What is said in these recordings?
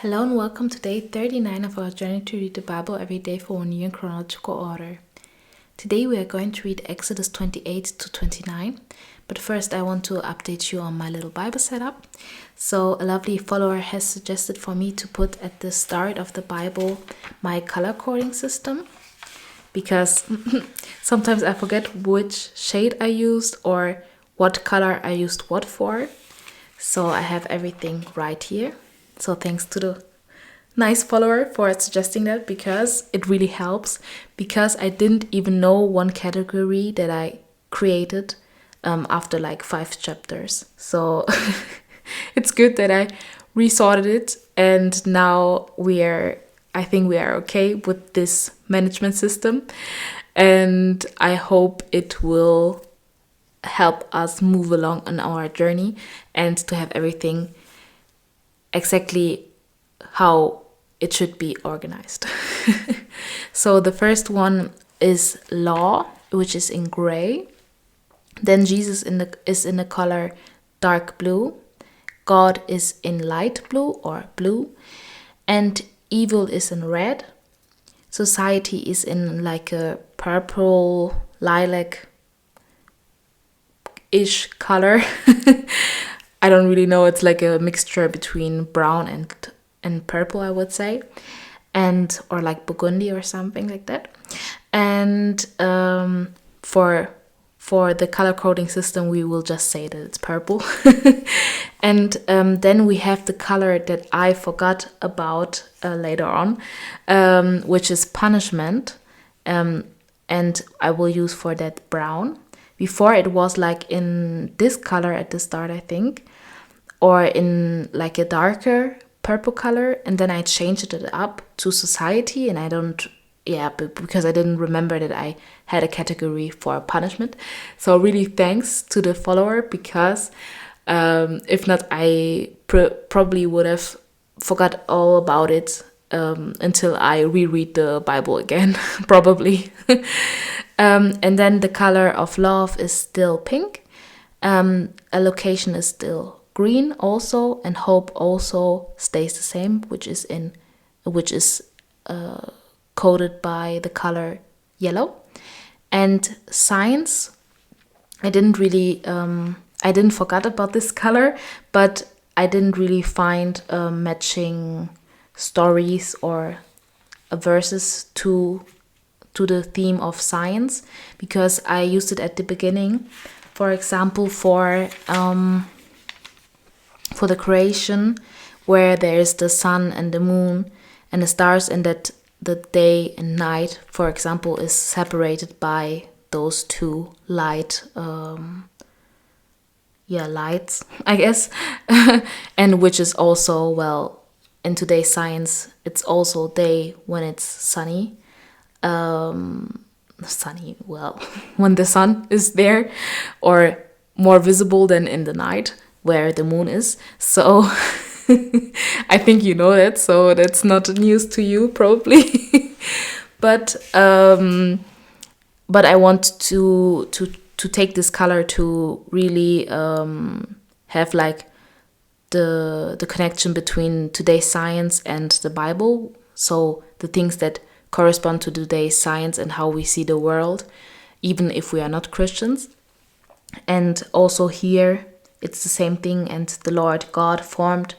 Hello and welcome to day 39 of our journey to read the Bible every day for 1 year in chronological order. Today we are going to read Exodus 28 to 29, but first I want to update you on my little Bible setup. So a lovely follower has suggested for me to put at the start of the Bible my color coding system, because sometimes I forget which shade I used or what color I used what for. So I have everything right here. So thanks to the nice follower for suggesting that, because it really helps, because I didn't even know one category that I created after like 5 chapters. So it's good that I resorted it, and now I think we are okay with this management system, and I hope it will help us move along on our journey and to have everything exactly how it should be organized. So the first one is law, which is in gray. Then Jesus is in the color dark blue. God is in light blue or blue. And evil is in red. Society is in like a purple, lilac-ish color. I don't really know. It's like a mixture between brown and purple, I would say, and or like burgundy or something like that. And for the color coding system, we will just say that it's purple. And then we have the color that I forgot about later on, which is punishment, and I will use for that brown. Before it was like in this color at the start, I think, or in like a darker purple color, and then I changed it up to society, and because I didn't remember that I had a category for punishment. So really thanks to the follower, because if not, I probably would have forgot all about it until I reread the Bible again, probably. And then the color of love is still pink. Allocation is still green also, and hope also stays the same, which is coded by the color yellow. And science, I didn't forget about this color, but I didn't really find matching stories or verses to the theme of science, because I used it at the beginning. For example, for the creation, where there is the sun and the moon and the stars, and that the day and night, for example, is separated by those two lights, I guess. And which is also, well, in today's science, it's also day when it's sunny. When the sun is there, or more visible than in the night where the moon is. So I think you know that, so that's not news to you probably. But I want to take this color to really have like the connection between today's science and the Bible. So the things that correspond to today's science and how we see the world, even if we are not Christians. And also here, it's the same thing. And the Lord God formed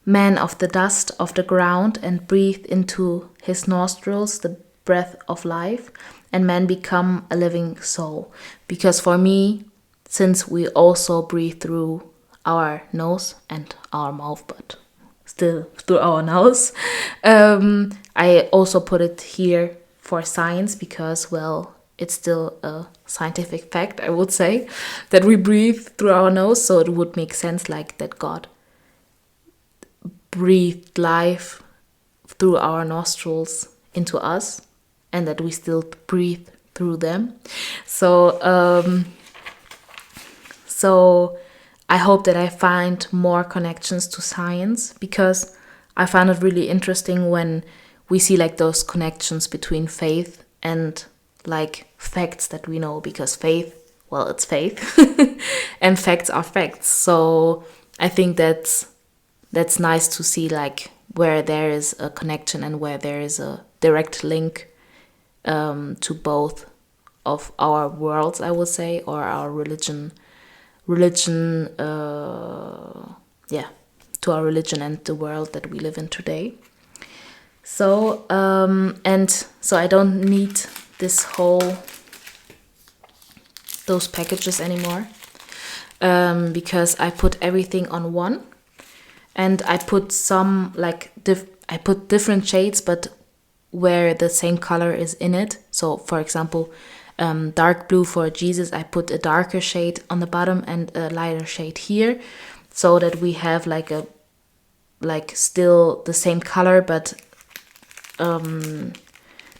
man of the dust of the ground and breathed into his nostrils the breath of life, and man become a living soul. Because for me, since we also breathe through our nose and our mouth, but still through our nose, I also put it here for science, because, well, it's still a scientific fact, I would say, that we breathe through our nose. So it would make sense like that God breathed life through our nostrils into us, and that we still breathe through them. So I hope that I find more connections to science, because I find it really interesting when we see like those connections between faith and like facts that we know, because faith, well, it's faith and facts are facts. So I think that's nice to see like where there is a connection and where there is a direct link to both of our worlds, I would say, or our religion, to our religion and the world that we live in today. So I don't need those packages anymore, because I put everything on one, and I put some I put different shades, but where the same color is in it. So for example, dark blue for Jesus, I put a darker shade on the bottom and a lighter shade here, so that we have still the same color, but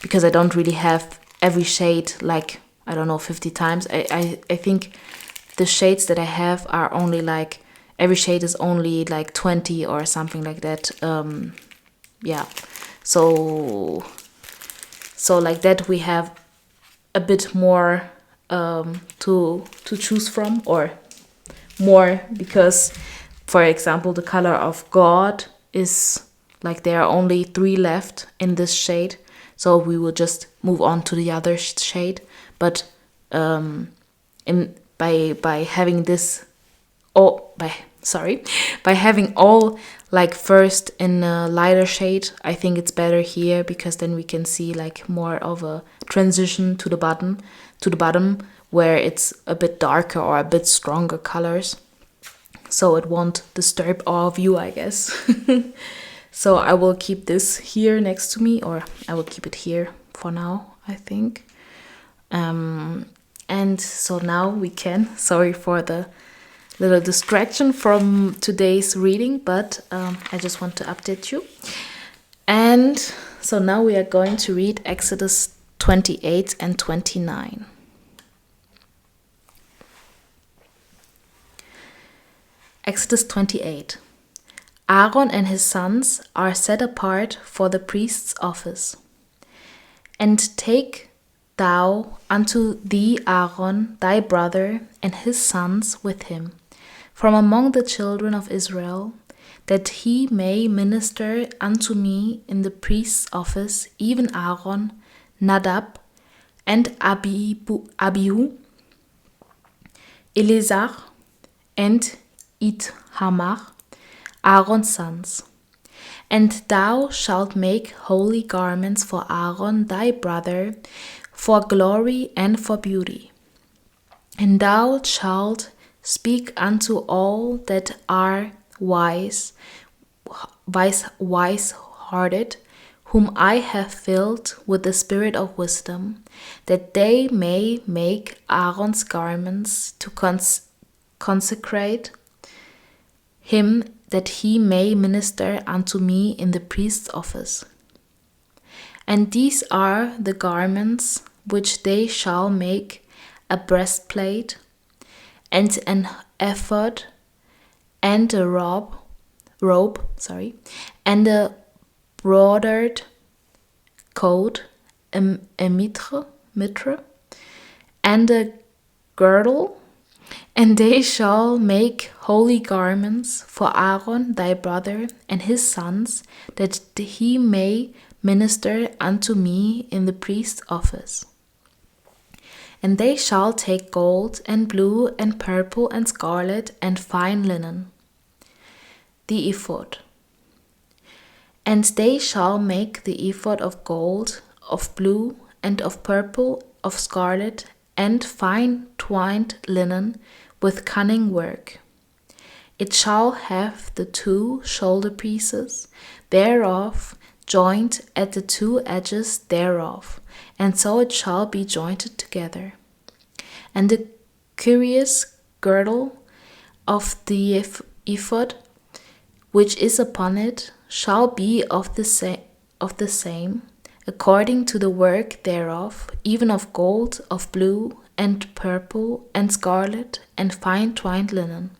because I don't really have every shade 50 times. I think the shades that I have are only every shade is only 20 or something like that. So like that we have a bit more to choose from, or more, because for example the color of God is there are only 3 left in this shade, so we will just move on to the other shade. But by having this, by having all first in a lighter shade, I think it's better here, because then we can see more of a transition to the bottom where it's a bit darker or a bit stronger colors, so it won't disturb our view, I guess. So I will keep this here next to me, or I will keep it here for now, I think. And so now we can, sorry for the little distraction from today's reading, but I just want to update you. And so now we are going to read Exodus 28 and 29. Exodus 28. Aaron and his sons are set apart for the priest's office. And take thou unto thee Aaron thy brother and his sons with him, from among the children of Israel, that he may minister unto me in the priest's office, even Aaron, Nadab, and Abihu, Eleazar, and Ithamar, Aaron's sons. And thou shalt make holy garments for Aaron thy brother, for glory and for beauty. And thou shalt speak unto all that are wise-hearted, whom I have filled with the spirit of wisdom, that they may make Aaron's garments to consecrate him, that he may minister unto me in the priest's office. And these are the garments which they shall make: a breastplate, and an ephod, and a robe, and a broidered coat, a mitre, and a girdle. And they shall make holy garments for Aaron thy brother and his sons, that he may minister unto me in the priest's office. And they shall take gold and blue and purple and scarlet and fine linen, the ephod. And they shall make the ephod of gold, of blue, and of purple, of scarlet, and fine twined linen, with cunning work. It shall have the 2 shoulder pieces thereof joined at the 2 edges thereof, and so it shall be jointed together. And the curious girdle of the ephod, which is upon it, shall be of the same, according to the work thereof, even of gold, of blue, and purple, and scarlet, and fine twined linen.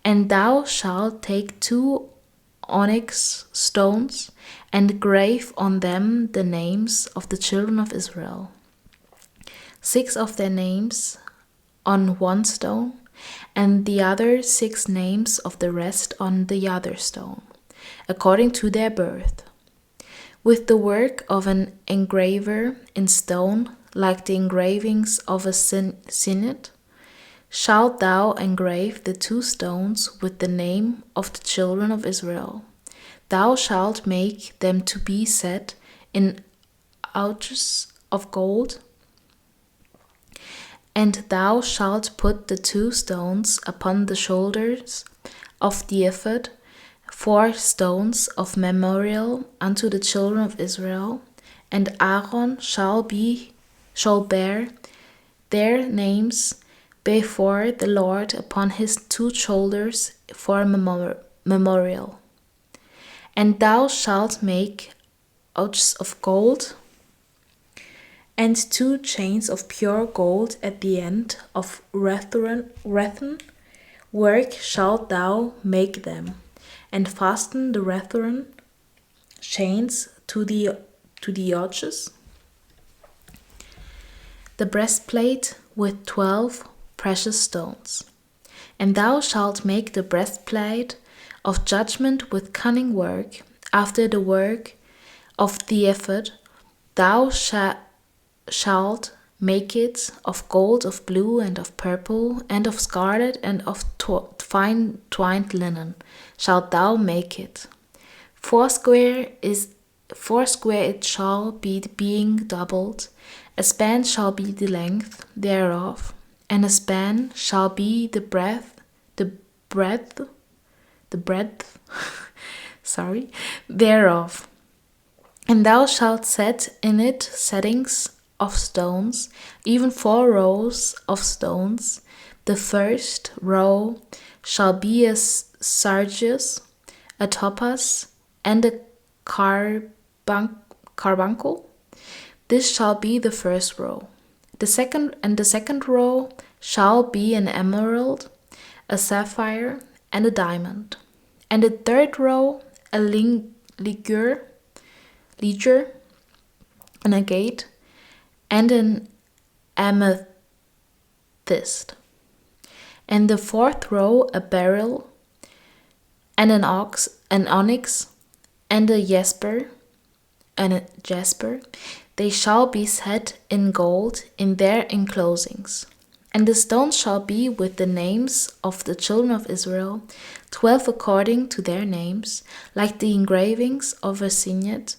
And thou shalt take 2 onyx stones, and grave on them the names of the children of Israel, 6 of their names on one stone, and the other 6 names of the rest on the other stone. according to their birth. With the work of an engraver in stone, like the engravings of a signet, shalt thou engrave the 2 stones with the name of the children of Israel. Thou shalt make them to be set in ouches of gold, and thou shalt put the 2 stones upon the shoulders of the ephod, 4 stones of memorial unto the children of Israel, and Aaron shall bear their names before the Lord upon his 2 shoulders for a memorial. And thou shalt make ouches of gold, and 2 chains of pure gold at the end of wreathen work shalt thou make them, and fasten the wreathen chains to the ouches. The breastplate with 12 precious stones. And thou shalt make the breastplate of judgment with cunning work, after the work of the ephod. Thou shalt make it of gold, of blue, and of purple, and of scarlet, and of fine twined linen shalt thou make it. Foursquare it shall be, being doubled. A span shall be the length thereof, and a span shall be the breadth thereof. And thou shalt set in it settings of stones, even 4 rows of stones. The first row shall be a sardius, a topaz, and a carbuncle. This shall be the first row. The second row shall be an emerald, a sapphire, and a diamond. And the third row a ligure, an agate, and an amethyst. And the fourth row a beryl, and an onyx, and a jasper. They shall be set in gold in their enclosings. And the stones shall be with the names of the children of Israel, 12 according to their names, like the engravings of a signet.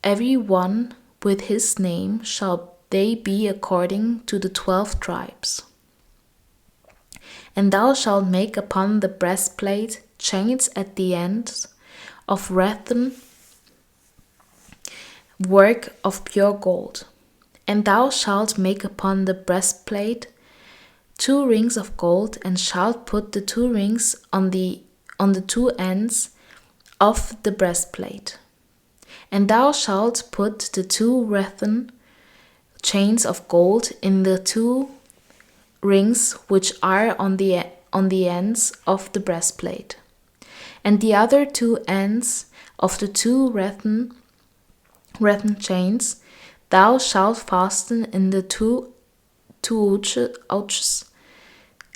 Every one with his name shall they be according to the 12 tribes. And thou shalt make upon the breastplate chains at the ends of wreathen work of pure gold. And thou shalt make upon the breastplate 2 rings of gold, and shalt put the 2 rings on the 2 ends of the breastplate. And thou shalt put the 2 wreathen chains of gold in the 2 rings which are on the ends of the breastplate. And the other 2 ends of the 2 wreathen chains thou shalt fasten in the 2 ouches,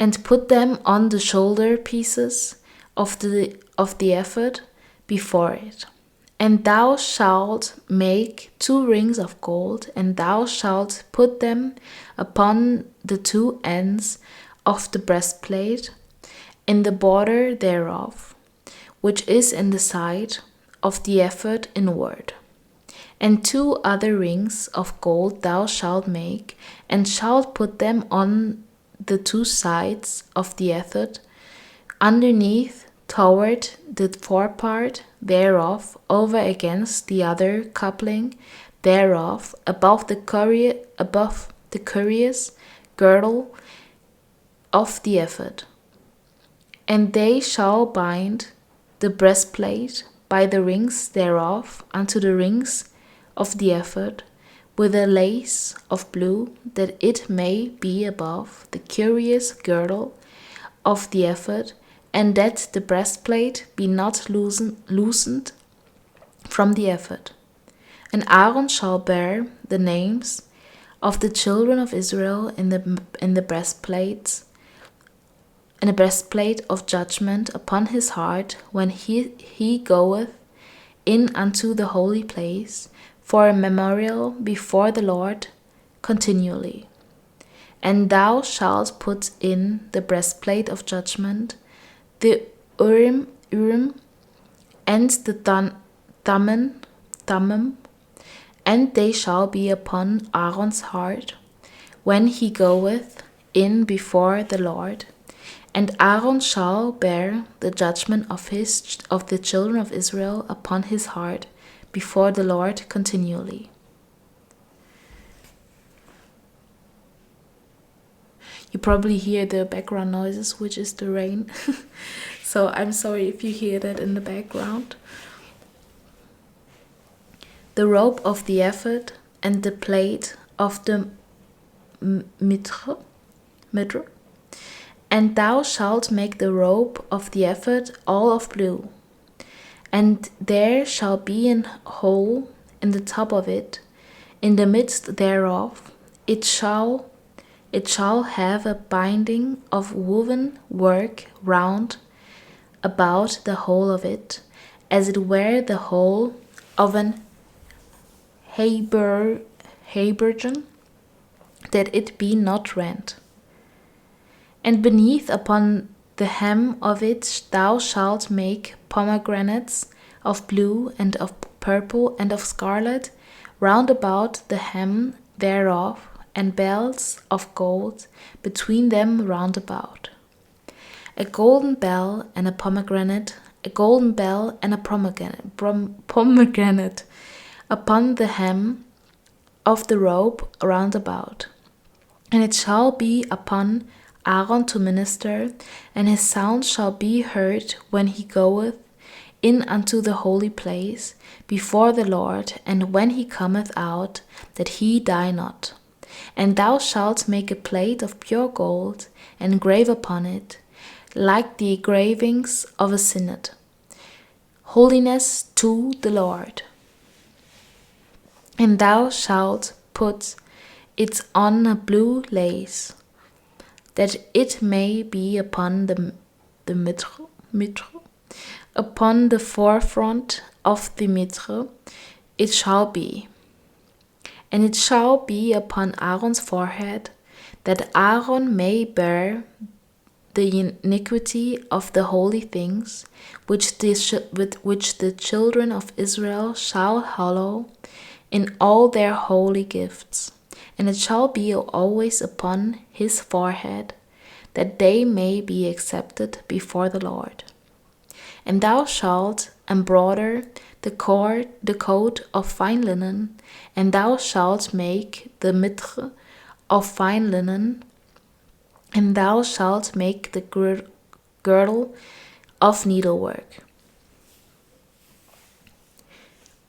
and put them on the shoulder pieces of the ephod before it. And thou shalt make 2 rings of gold, and thou shalt put them upon the 2 ends of the breastplate, in the border thereof, which is in the side of the ephod inward. And 2 other rings of gold thou shalt make, and shalt put them on the 2 sides of the ephod, underneath toward the forepart thereof, over against the other coupling thereof, above the curious girdle of the ephod. And they shall bind the breastplate by the rings thereof unto the rings of the ephod, with a lace of blue, that it may be above the curious girdle of the ephod, and that the breastplate be not loosened from the ephod. And Aaron shall bear the names of the children of Israel in the breastplates, and a breastplate of judgment upon his heart when he goeth in unto the holy place, for a memorial before the Lord continually. And thou shalt put in the breastplate of judgment, the Urim, and the Thummim, and they shall be upon Aaron's heart when he goeth in before the Lord. And Aaron shall bear the judgment of the children of Israel upon his heart before the Lord continually. You probably hear the background noises, which is the rain. So I'm sorry if you hear that in the background. The robe of the ephod and the plate of the mitre. And thou shalt make the robe of the ephod all of blue. And there shall be an hole in the top of it, in the midst thereof. It shall have a binding of woven work round about the whole of it, as it were the whole of an habergeon, that it be not rent. And beneath upon the hem of it thou shalt make pomegranates of blue and of purple and of scarlet round about the hem thereof, and bells of gold between them round about. A golden bell and a pomegranate, a golden bell and a pomegranate upon the hem of the robe round about. And it shall be upon Aaron to minister, and his sound shall be heard when he goeth in unto the holy place before the Lord, and when he cometh out, that he die not. And thou shalt make a plate of pure gold, and grave upon it, like the engravings of a synod, holiness to the Lord. And thou shalt put it on a blue lace, that it may be upon the mitre, upon the forefront of the mitre it shall be. And it shall be upon Aaron's forehead, that Aaron may bear the iniquity of the holy things, which the children of Israel shall hallow in all their holy gifts. And it shall be always upon his forehead, that they may be accepted before the Lord. And thou shalt embroider the coat of fine linen, and thou shalt make the mitre of fine linen, and thou shalt make the girdle of needlework.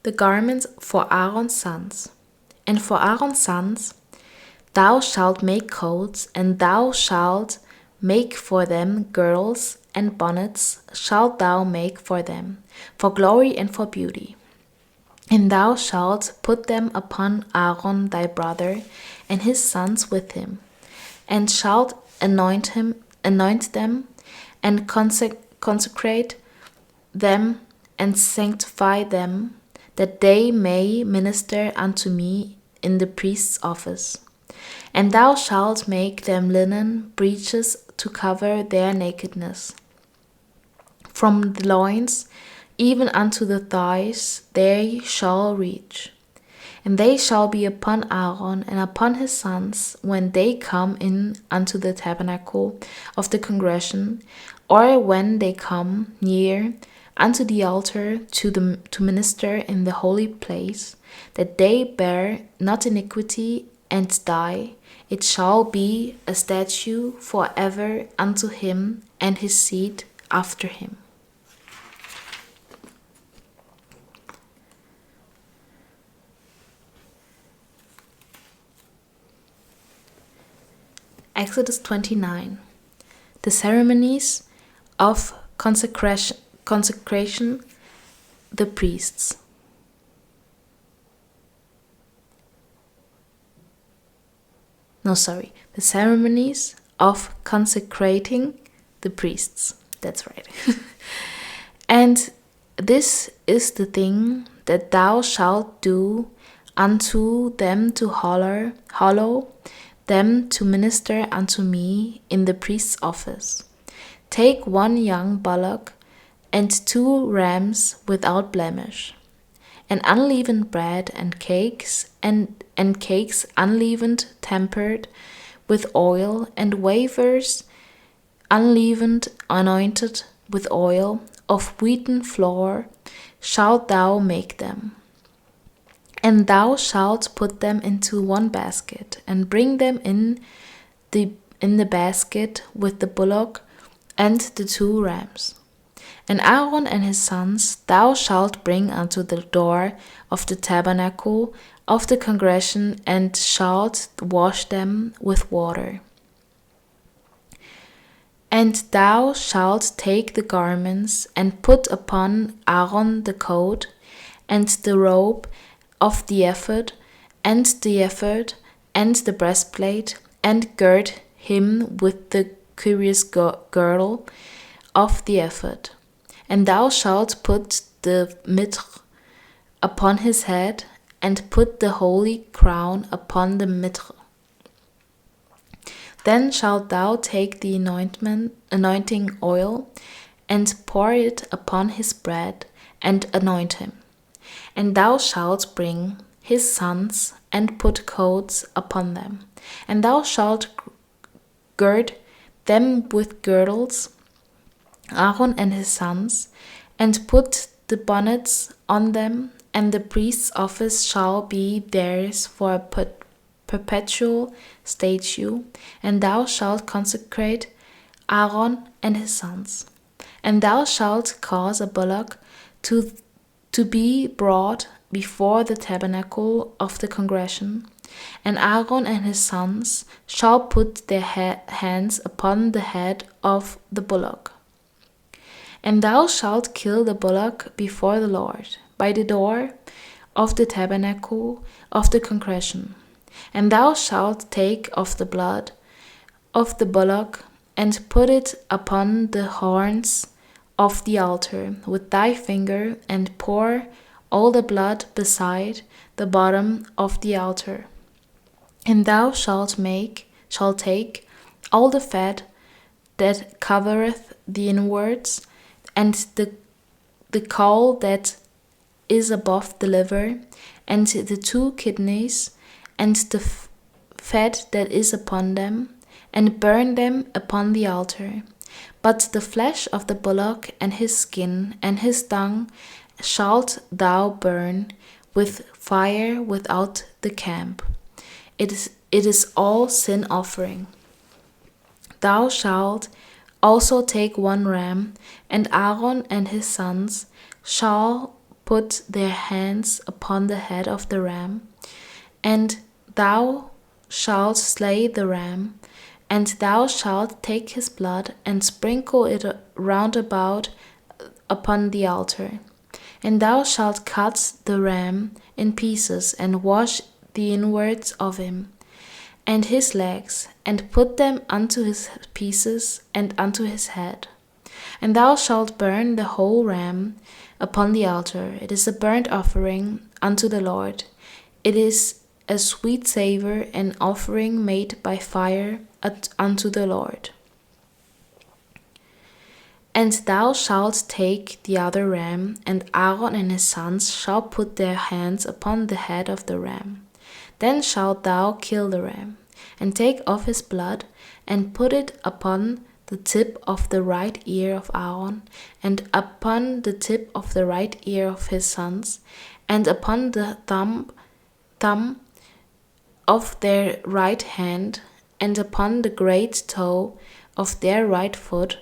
The garments for Aaron's sons. And for Aaron's sons thou shalt make coats, and thou shalt make for them girdles, and bonnets shalt thou make for them, for glory and for beauty. And thou shalt put them upon Aaron thy brother, and his sons with him, and shalt anoint them, and consecrate them, and sanctify them, that they may minister unto me in the priest's office. And thou shalt make them linen breeches to cover their nakedness. From the loins even unto the thighs they shall reach. And they shall be upon Aaron and upon his sons when they come in unto the tabernacle of the congregation, or when they come near unto the altar to minister in the holy place, that they bear not iniquity and die. It shall be a statute forever unto him and his seed after him. Exodus 29. The ceremonies of consecration, the priests. The ceremonies of consecrating the priests. That's right. And this is the thing that thou shalt do unto them to hallow them to minister unto me in the priest's office. Take 1 young bullock and 2 rams without blemish, and unleavened bread and cakes, and cakes unleavened, tempered with oil, and wafers unleavened, anointed with oil, of wheaten flour shalt thou make them. And thou shalt put them into 1 basket, and bring them in the basket with the bullock and the 2 rams. And Aaron and his sons thou shalt bring unto the door of the tabernacle of the congregation, and shalt wash them with water. And thou shalt take the garments, and put upon Aaron the coat, and the robe of the ephod, and the breastplate, and gird him with the curious girdle of the ephod. And thou shalt put the mitre upon his head, and put the holy crown upon the mitre. Then shalt thou take the anointing oil, and pour it upon his bread, and anoint him. And thou shalt bring his sons, and put coats upon them. And thou shalt gird them with girdles, Aaron and his sons, and put the bonnets on them, and the priest's office shall be theirs for a perpetual statute, and thou shalt consecrate Aaron and his sons. And thou shalt cause a bullock to be brought before the tabernacle of the congregation, and Aaron and his sons shall put their hands upon the head of the bullock. And thou shalt kill the bullock before the Lord, by the door of the tabernacle of the congregation. And thou shalt take of the blood of the bullock, and put it upon the horns of the altar with thy finger, and pour all the blood beside the bottom of the altar. And thou shalt take all the fat that covereth the inwards, and the caul that is above the liver, and the 2 kidneys, and the fat that is upon them, and burn them upon the altar. But the flesh of the bullock, and his skin, and his tongue, shalt thou burn with fire without the camp. It is all sin offering. Thou shalt also take 1 ram, and Aaron and his sons shall put their hands upon the head of the ram, and thou shalt slay the ram, and thou shalt take his blood, and sprinkle it round about upon the altar. And thou shalt cut the ram in pieces, and wash the inwards of him, and his legs, and put them unto his pieces, and unto his head. And thou shalt burn the whole ram upon the altar. It is a burnt offering unto the Lord. It is a sweet savour, an offering made by fire unto the Lord. And thou shalt take the other ram, and Aaron and his sons shall put their hands upon the head of the ram. Then shalt thou kill the ram, and take of his blood, and put it upon the tip of the right ear of Aaron, and upon the tip of the right ear of his sons, and upon the thumb of their right hand, and upon the great toe of their right foot,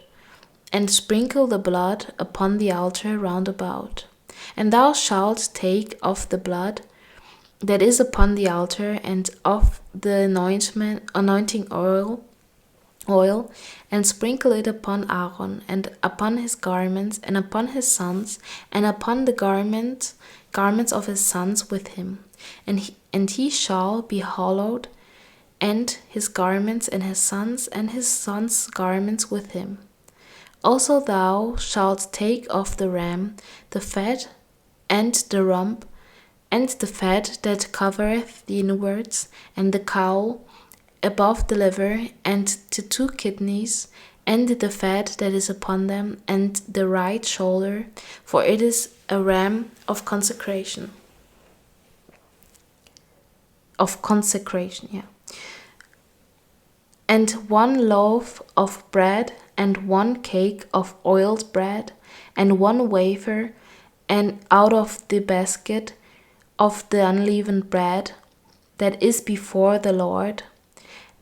and sprinkle the blood upon the altar round about. And thou shalt take of the blood that is upon the altar, and of the anointing oil, and sprinkle it upon Aaron, and upon his garments, and upon his sons, and upon the garments of his sons with him. And he shall be hallowed, and his garments, and his sons' garments with him. Also thou shalt take of the ram the fat, and the rump, and the fat that covereth the inwards, and the caul above the liver, and the two kidneys, and the fat that is upon them, and the right shoulder, for it is a ram of consecration. Yeah. And 1 loaf of bread, and 1 cake of oiled bread, and 1 wafer, and out of the basket of the unleavened bread that is before the Lord.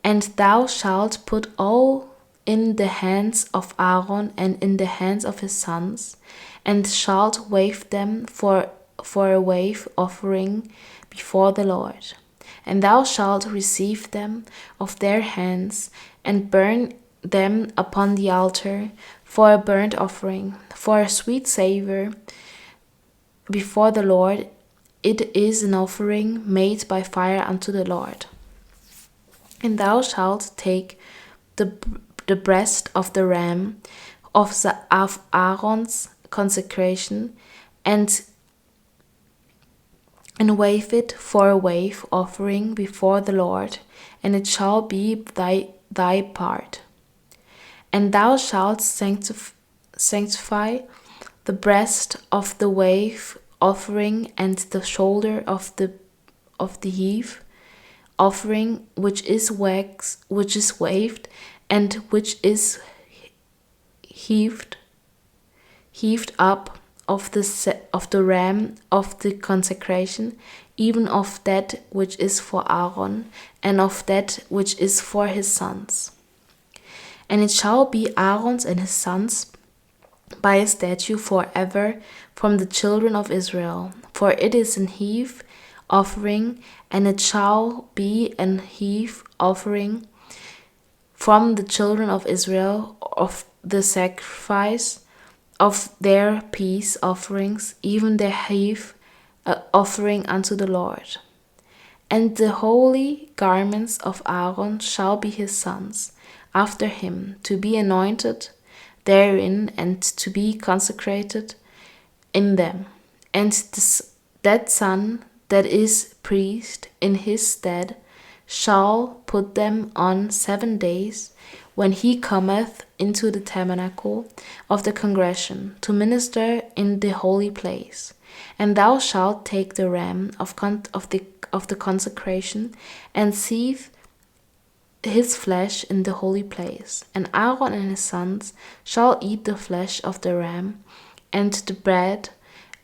And thou shalt put all in the hands of Aaron and in the hands of his sons, and shalt wave them for a wave offering before the Lord. And thou shalt receive them of their hands, and burn them upon the altar for a burnt offering, for a sweet savour before the Lord. It is an offering made by fire unto the Lord. And thou shalt take the breast of the ram of Aaron's consecration, and wave it for a wave offering before the Lord, and it shall be thy part. And thou shalt sanctify the breast of the wave offering, and the shoulder of the heave offering, which is waved, and which is heaved up of the ram of the consecration, even of that which is for Aaron, and of that which is for his sons. And it shall be Aaron's and his sons by a statute forever from the children of Israel, for it is an heave offering, and it shall be an heave offering from the children of Israel of the sacrifice of their peace offerings, even their heave offering unto the Lord. And the holy garments of Aaron shall be his sons after him, to be anointed therein, and to be consecrated in them. And that son that is priest in his stead shall put them on 7 days, when he cometh into the tabernacle of the congregation to minister in the holy place. And thou shalt take the ram of the consecration, and seethe his flesh in the holy place. And Aaron and his sons shall eat the flesh of the ram, and the bread,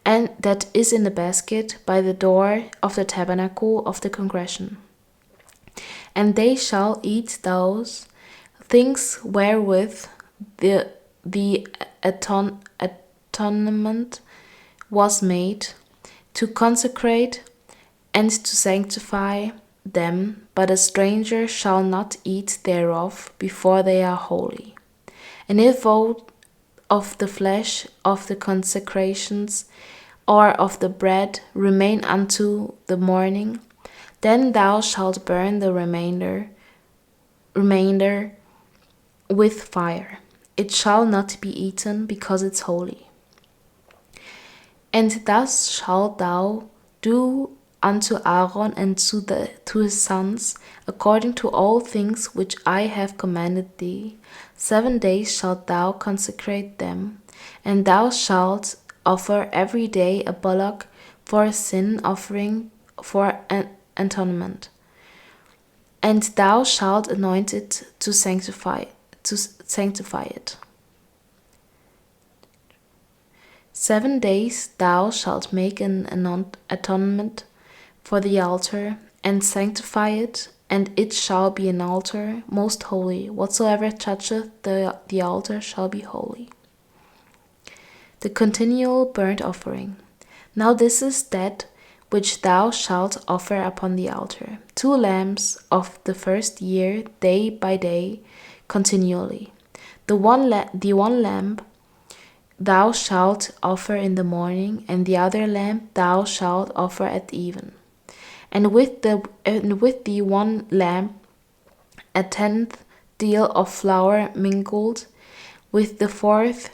and that is in the basket by the door of the tabernacle of the congregation. And they shall eat those things wherewith the atonement was made, to consecrate and to sanctify them, but a stranger shall not eat thereof before they are holy. And if aught of the flesh of the consecrations or of the bread remain unto the morning, then thou shalt burn the remainder with fire. It shall not be eaten, because it's holy. And thus shalt thou do unto Aaron and to his sons, according to all things which I have commanded thee. 7 days shalt thou consecrate them, and thou shalt offer every day a bullock for a sin offering for an atonement. And thou shalt anoint it to sanctify it. 7 days thou shalt make an atonement for the altar, and sanctify it, and it shall be an altar most holy. Whatsoever toucheth the altar shall be holy. The continual burnt offering. Now this is that which thou shalt offer upon the altar: 2 lambs of the first year, day by day, continually. The one lamb thou shalt offer in the morning, and the other lamb thou shalt offer at even. And with the one lamb 1/10 deal of flour mingled with the fourth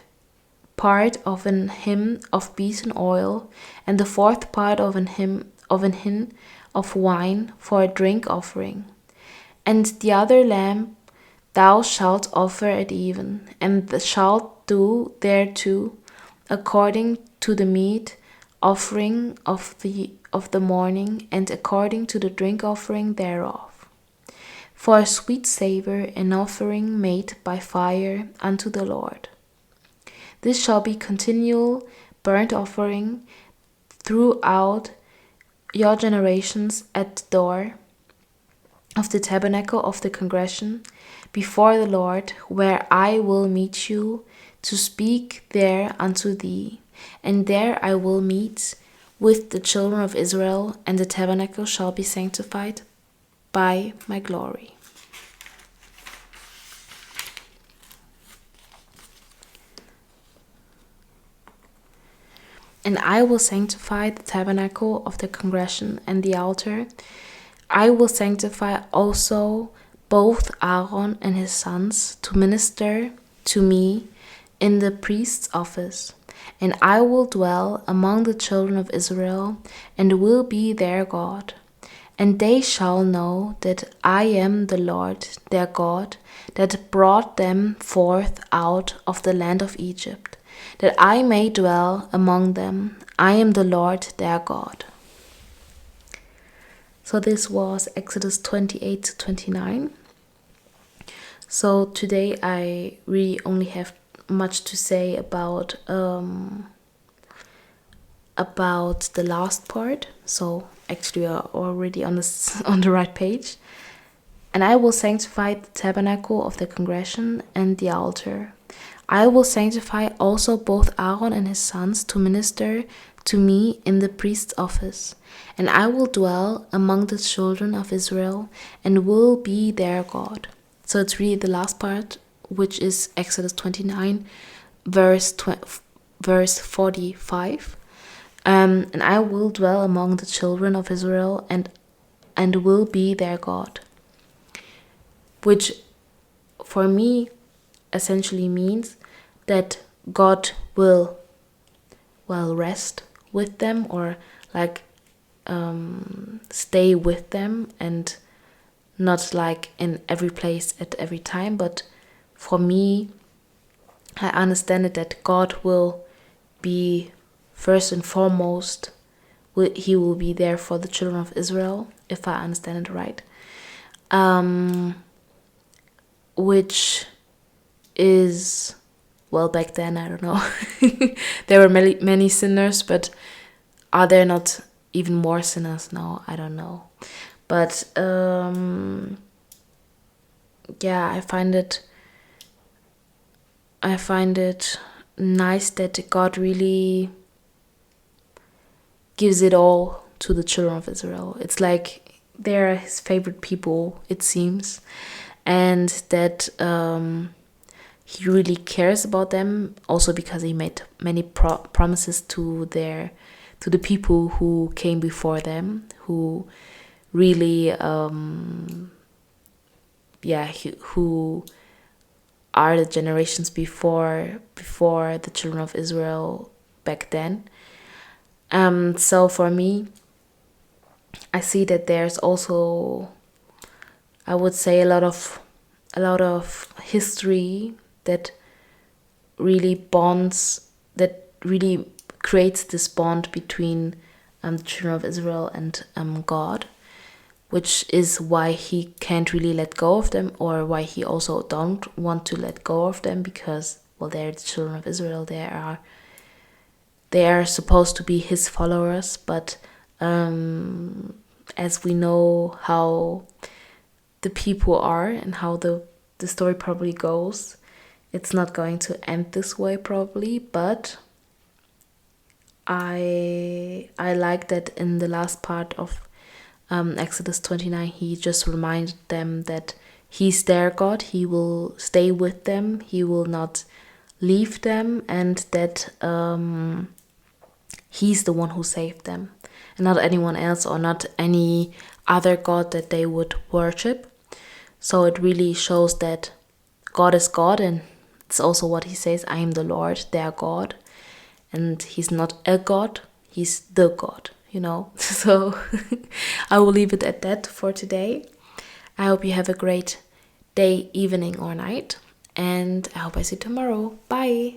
part of an hin of beaten oil, and the fourth part of an hin of wine for a drink offering. And the other lamb thou shalt offer at even, and shalt do thereto according to the meat offering of the morning, and according to the drink offering thereof, for a sweet savour, an offering made by fire unto the Lord. This shall be continual burnt offering throughout your generations at the door of the tabernacle of the congregation before the Lord, where I will meet you to speak there unto thee. And there I will meet with the children of Israel, and the tabernacle shall be sanctified by my glory. And I will sanctify the tabernacle of the congregation and the altar. I will sanctify also both Aaron and his sons to minister to me in the priest's office. And I will dwell among the children of Israel, and will be their God. And they shall know that I am the Lord their God, that brought them forth out of the land of Egypt, that I may dwell among them. I am the Lord their God. So this was Exodus 28 to 29. So today I really only have much to say about the last part. So actually we are already on the right page. And I will sanctify the tabernacle of the congregation and the altar. I will sanctify also both Aaron and his sons to minister to me in the priest's office. And I will dwell among the children of Israel, and will be their God. So it's really the last part, which is Exodus 29, verse 45. And I will dwell among the children of Israel, and will be their God. Which for me essentially means that God will rest with them, or like stay with them, and not like in every place at every time. But for me, I understand it that God will be first and foremost, he will be there for the children of Israel, if I understand it right. Which is, well, back then, I don't know. There were many sinners, but are there not even more sinners now? I don't know. But yeah, I find it nice that God really gives it all to the children of Israel. It's like they're his favorite people, it seems, and that he really cares about them, also because he made many promises to the people who came before them, who really who are the generations before the children of Israel back then. So for me, I see that there's also, I would say, a lot of history that really creates this bond between the children of Israel and God, which is why he can't really let go of them, or why he also don't want to let go of them, because, well, they're the children of Israel. They are supposed to be his followers, but as we know how the people are and how the story probably goes, it's not going to end this way probably. But I like that in the last part of Exodus 29, he just reminded them that he's their God, he will stay with them, he will not leave them, and that he's the one who saved them, and not anyone else, or not any other God that they would worship. So it really shows that God is God, and It's also what he says, I am the Lord, their God. And he's not a God, he's the God, you know. So I will leave it at that for today. I hope you have a great day, evening, or night. And I hope I see you tomorrow. Bye.